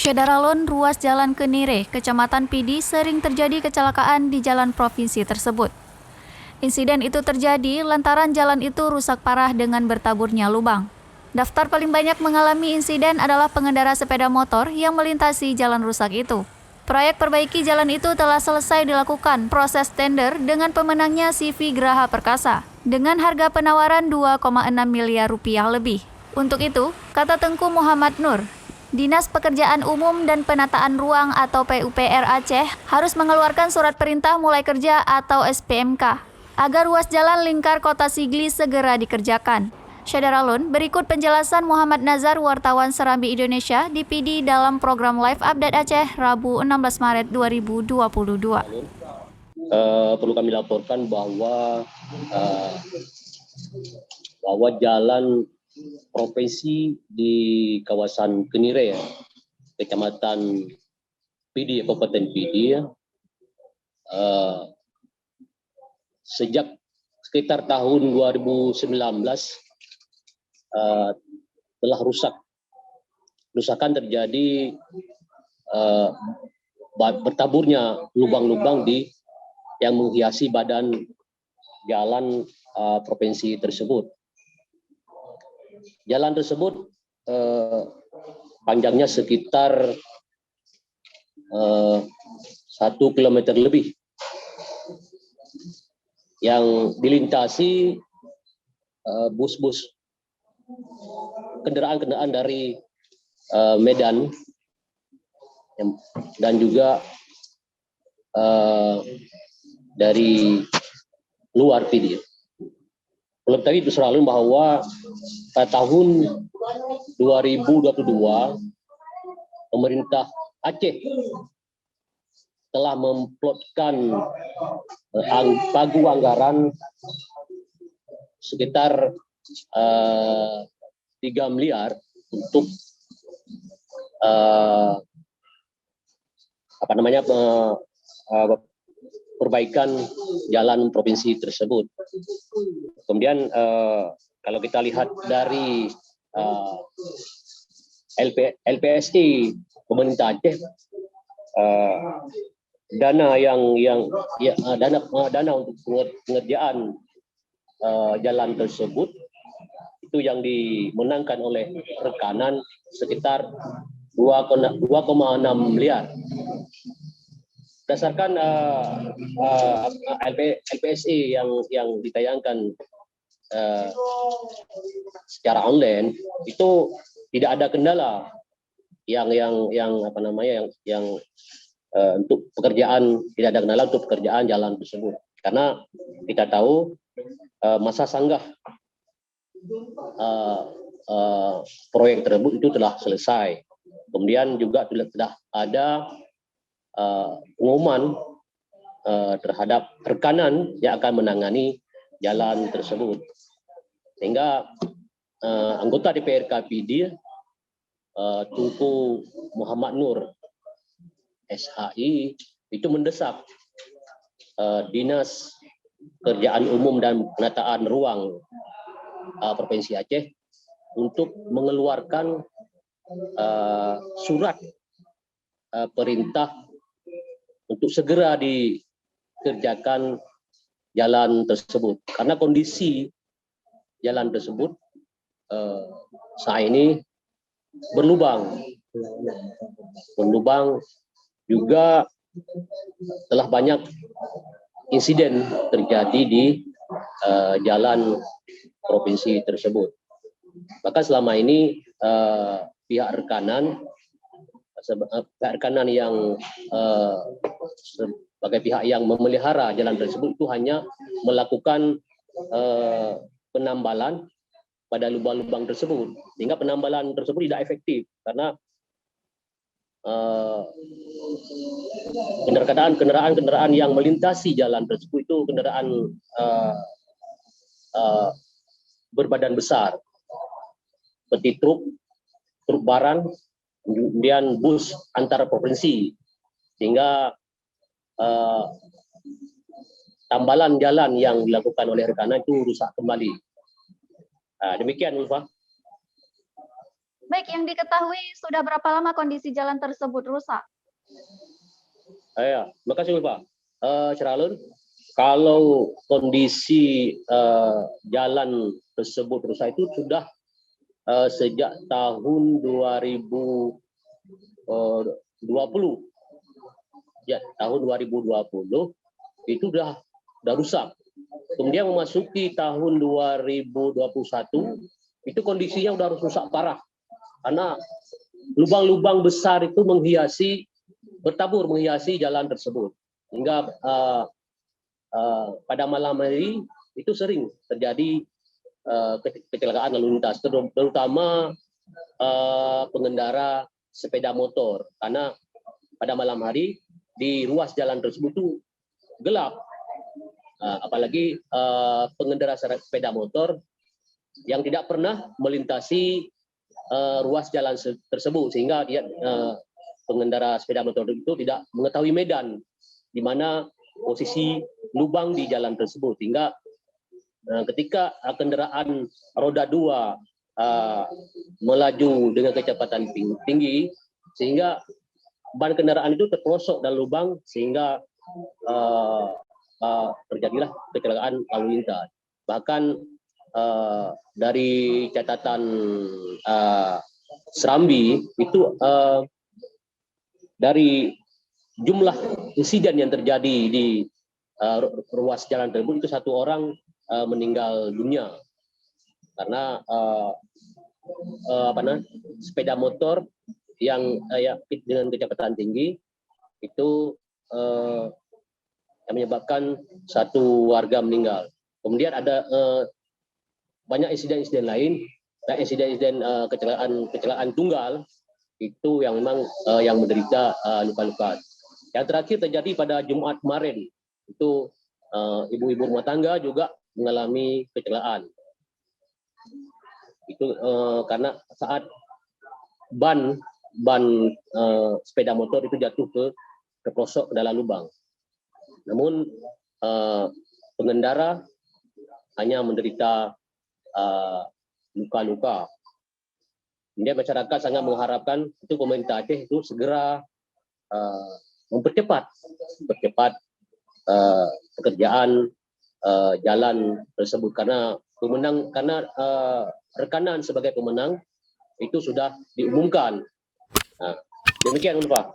Syedaralun, ruas Jalan Kenire, Kecamatan Pidi, sering terjadi kecelakaan di jalan provinsi tersebut. Insiden itu terjadi lantaran jalan itu rusak parah dengan bertaburnya lubang. Daftar paling banyak mengalami insiden adalah pengendara sepeda motor yang melintasi jalan rusak itu. Proyek perbaiki jalan itu telah selesai dilakukan proses tender dengan pemenangnya CV Graha Perkasa dengan harga penawaran 2,6 miliar rupiah lebih. Untuk itu, kata Tengku Muhammad Nur, Dinas Pekerjaan Umum dan Penataan Ruang atau PUPR Aceh harus mengeluarkan surat perintah mulai kerja atau SPMK agar ruas jalan lingkar Kota Sigli segera dikerjakan. Syedaralun, berikut penjelasan Muhammad Nazar, wartawan Serambi Indonesia di PD dalam program Live Update Aceh Rabu 16 Maret 2022. Perlu kami laporkan bahwa jalan provinsi di kawasan Kenire, Kecamatan Pidi, Kabupaten Pidi, sejak sekitar tahun 2019 telah rusak. Rusakan terjadi bertaburnya lubang-lubang yang menghiasi badan jalan provinsi tersebut. Jalan tersebut panjangnya sekitar 1 kilometer lebih, yang dilintasi bus-bus kendaraan-kendaraan dari Medan dan juga dari luar PD. Belum tadi itu selalu bahwa pada tahun 2022 pemerintah Aceh telah memplotkan pagu anggaran sekitar 3 miliar untuk perbaikan jalan provinsi tersebut. Kemudian kalau kita lihat dari LPSI pemerintah Aceh, dana untuk pengerjaan jalan tersebut itu yang dimenangkan oleh rekanan sekitar 2,6 miliar. Berdasarkan LPSI yang ditayangkan secara online, itu tidak ada kendala yang untuk pekerjaan, tidak ada kendala untuk pekerjaan jalan tersebut, karena kita tahu masa sanggah proyek tersebut itu telah selesai. Kemudian juga telah ada pengumuman terhadap rekanan yang akan menangani jalan tersebut, sehingga anggota DPRK PD Tengku Muhammad Nur SHI itu mendesak Dinas Pekerjaan Umum dan Penataan Ruang Provinsi Aceh untuk mengeluarkan surat perintah untuk segera dikerjakan jalan tersebut, karena kondisi jalan tersebut saat ini berlubang juga telah banyak insiden terjadi di jalan provinsi tersebut. Maka selama ini pihak rekanan yang sebagai pihak yang memelihara jalan tersebut itu hanya melakukan penambalan pada lubang-lubang tersebut, sehingga penambalan tersebut tidak efektif karena kendaraan yang melintasi jalan tersebut itu kendaraan berbadan besar seperti truk barang, kemudian bus antar provinsi, sehingga tambalan jalan yang dilakukan oleh rekanan itu rusak kembali. Demikian, Ulfa. Baik, yang diketahui sudah berapa lama kondisi jalan tersebut rusak? Ya, makasih Pak. Sheralun, kalau kondisi jalan tersebut rusak itu sudah sejak tahun 2020. Ya, tahun 2020 itu sudah rusak. Kemudian memasuki tahun 2021 itu kondisinya sudah rusak parah karena lubang-lubang besar itu bertabur menghiasi jalan tersebut hingga pada malam hari itu sering terjadi kecelakaan lalu lintas, terutama pengendara sepeda motor, karena pada malam hari di ruas jalan tersebut itu gelap, apalagi pengendara sepeda motor yang tidak pernah melintasi ruas jalan tersebut, sehingga dia pengendara sepeda motor itu tidak mengetahui medan di mana posisi lubang di jalan tersebut, hingga ketika kendaraan roda 2 melaju dengan kecepatan tinggi, sehingga ban kendaraan itu terperosok dalam lubang, sehingga terjadilah kecelakaan lalu lintas. Bahkan dari catatan Serambi itu dari jumlah insiden yang terjadi di ruas jalan tersebut itu 1 orang meninggal dunia karena sepeda motor yang dengan kecepatan tinggi itu yang menyebabkan 1 warga meninggal. Kemudian ada banyak insiden-insiden lain, insiden-insiden kecelakaan tunggal itu yang memang yang menderita luka-luka. Yang terakhir terjadi pada Jumat kemarin, itu ibu-ibu rumah tangga juga mengalami kecelakaan. Itu karena saat ban sepeda motor itu jatuh ke pelosok ke dalam lubang. Namun pengendara hanya menderita luka-luka. Kemudian masyarakat sangat mengharapkan itu pemerintah Aceh itu segera mempercepat pekerjaan jalan tersebut, karena rekanan sebagai pemenang itu sudah diumumkan. Nah, demikian Pak.